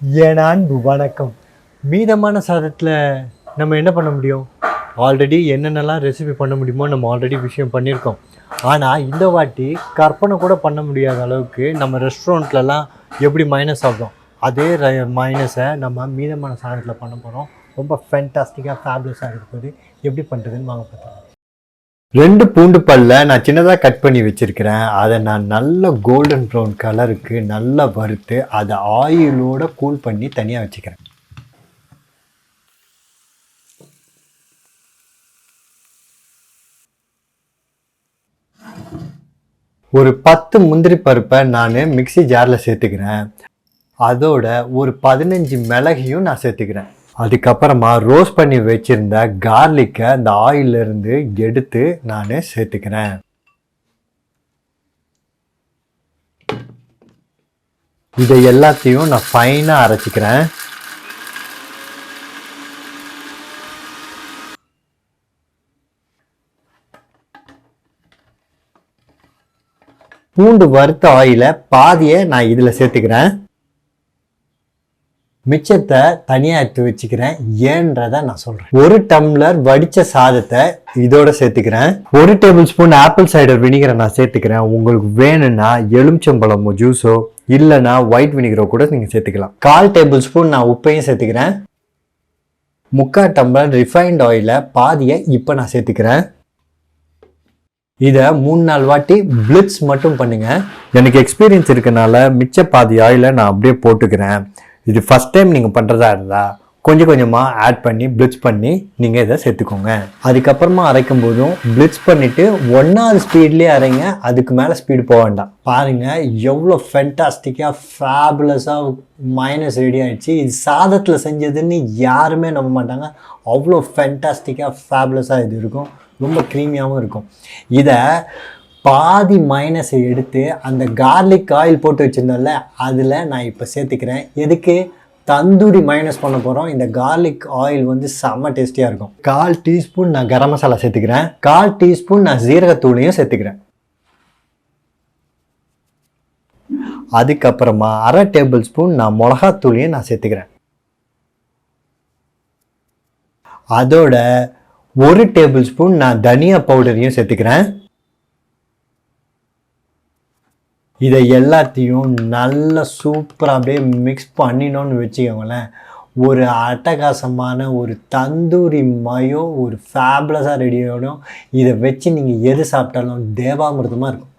வணக்கம். மீதமான சாதத்தில் நம்ம என்ன பண்ண முடியும்? ஆல்ரெடி என்னென்னலாம் ரெசிபி பண்ண முடியுமோ நம்ம ஆல்ரெடி விஷயம் பண்ணியிருக்கோம். ஆனால் இந்த வாட்டி கற்பனை கூட பண்ண முடியாத அளவுக்கு நம்ம ரெஸ்டாரண்ட்லலாம் எப்படி மைனஸ் சாப்பிட்டோம் அதே மைனஸை நம்ம மீதமான சாதத்தில் பண்ண போகிறோம். ரொம்ப ஃபேண்டாஸ்டிக்காக ஃபேப்லஸாக இருக்குது. எப்படி பண்ணுறதுன்னு வாங்க பார்த்தோம். 2 பூண்டு பல்லை நான் சின்னதாக கட் பண்ணி வச்சுருக்கிறேன். அதை நான் நல்ல கோல்டன் ப்ரௌன் கலருக்கு நல்லா வறுத்து அதை ஆயிலோடு கூல் பண்ணி தனியாக வச்சுக்கிறேன். ஒரு 10 முந்திரி பருப்பை நான் மிக்ஸி ஜாரில் சேர்த்துக்கிறேன். அதோட ஒரு 15 மிளகையும் நான் சேர்த்துக்கிறேன். அதுக்கப்புறமா ரோஸ்ட் பண்ணி வச்சிருந்த கார்லிக்கை அந்த ஆயிலிருந்து எடுத்து நான் சேர்த்துக்கிறேன். இதை எல்லாத்தையும் நான் ஃபைனாக அரைச்சிக்கிறேன். பூண்டு வறுத்த ஆயிலை பாதியை நான் இதில் சேர்த்துக்கிறேன். மிச்சத்தை தனியாக எடுத்து வச்சுக்கிறேன். ஏன்றதை நான் சொல்கிறேன். 1 டம்ளர் வடித்த சாதத்தை இதோட சேர்த்துக்கிறேன். 1 டேபிள் ஸ்பூன் ஆப்பிள் சைடர் வினிகரை நான் சேர்த்துக்கிறேன். உங்களுக்கு வேணும்னா எலுமிச்சம்பழம் ஜூஸோ இல்லைன்னா ஒயிட் வினிகரோ கூட நீங்கள் சேர்த்துக்கலாம். 1/4 டேபிள் ஸ்பூன் நான் உப்பையும் சேர்த்துக்கிறேன். 3/4 டம்ளர் ரிஃபைன்ட் ஆயிலை பாதியை இப்போ நான் சேர்த்துக்கிறேன். இதை 3-4 வாட்டி பிளிட்ஸ் மட்டும் பண்ணுங்க. எனக்கு எக்ஸ்பீரியன்ஸ் இருக்கனால மிச்ச பாதி ஆயிலை நான் அப்படியே போட்டுக்கிறேன். இது ஃபஸ்ட் டைம் நீங்கள் பண்ணுறதா இருந்தால் கொஞ்சம் கொஞ்சமாக ஆட் பண்ணி பிளிட்ஸ் பண்ணி நீங்கள் இதை சேர்த்துக்கோங்க. அதுக்கப்புறமா அரைக்கும் போதும் பிளிட்ஸ் பண்ணிவிட்டு 1/4 ஸ்பீட்லேயே அரைங்க. அதுக்கு மேலே ஸ்பீடு போக வேண்டாம். பாருங்கள் எவ்வளோ ஃபென்டாஸ்டிக்காக ஃபேபுலஸாக மைனஸ் ரெடி ஆகிடுச்சு. இது சாதத்தில் செஞ்சதுன்னு யாருமே நம்ப மாட்டாங்க. அவ்வளோ ஃபென்டாஸ்டிக்காக ஃபேபுலஸாக இது இருக்கும். ரொம்ப க்ரீமியாகவும் இருக்கும். இதை பாதி மைனஸை எடுத்து அந்த கார்லிக் ஆயில் போட்டு வச்சுருந்தோம்ல அதில் நான் இப்போ சேர்த்துக்கிறேன். எதுக்கு? தந்தூரி மைனஸ் பண்ண போகிறோம். இந்த கார்லிக் ஆயில் வந்து செம்ம டேஸ்டியாக இருக்கும். 1/4 டீஸ்பூன் நான் கரம் மசாலா சேர்த்துக்கிறேன். 1/4 டீஸ்பூன் நான் ஜீரகத்தூளையும் சேர்த்துக்கிறேன். அதுக்கப்புறமா 1/2 டேபிள் ஸ்பூன் நான் மிளகாத்தூளையும் நான் சேர்த்துக்கிறேன். அதோட 1 டேபிள் ஸ்பூன் நான் தனியா பவுடரையும் சேர்த்துக்கிறேன். இதை எல்லாத்தையும் நல்லா சூப்பராக அப்படியே மிக்ஸ் பண்ணினோன்னு வச்சுக்கோங்களேன். ஒரு அட்டகாசமான ஒரு தந்தூரி மயோ ஒரு ஃபேபுலஸாக ரெடி ஆகிடும். இதை வச்சு நீங்கள் எது சாப்பிட்டாலும் தேவாமிர்தமாக இருக்கும்.